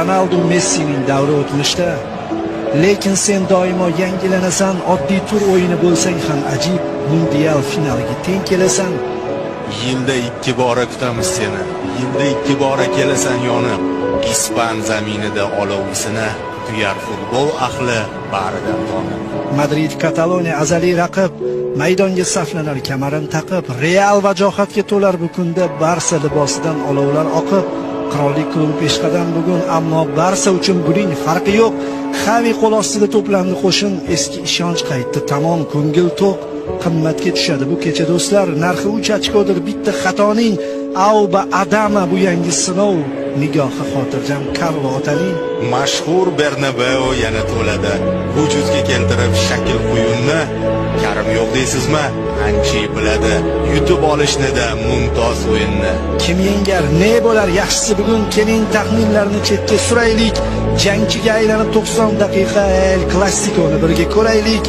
Ronaldo, Messining davri o'tmishda. Lekin sen doimo yangilanasan, oddiy tur o'yini bo'lsang ham ajib, mundial finaliga teng kelasan. Yilda 2 bora kutamiz seni. Yilda 2 bora kelasan yonib. Ispan zaminida olovisini tuyar futbol ahli baridan tonib. Madrid Kataloniya azaliy raqib, maydonga saflanar kamarin taqib, Real vajohatga to'lar bu kunda Barsa libosidan olovlar oqib. Qirollik klubi peshqadam bugun, ammo Barsa uchun buning farqi yo'q. Xavi qo'l ostida to'plandi qo'shin, eski ishonch qaytdi, tamom ko'ngil to'q. Qimmatga tushadi bu kecha do'stlar, narxi 3 ochkodir bitta xatoning. Auba Adama bu yangi sinov, nigohi xotirjam Karlo otaning. Mashhur Bernabeu yana to'ladi. Vujudga keltirib shakl quyunni. Karim yo'q deysizmi? Anchi biladi. Yutib olishni-da mumtoz o'yinni. Kim yengar, ne bo'lar yaxshisi bugun, keling taxminlarni chetga suraylik. Jangchiga aylanib 90 daqiqa El Clasico'ni birga ko'raylik.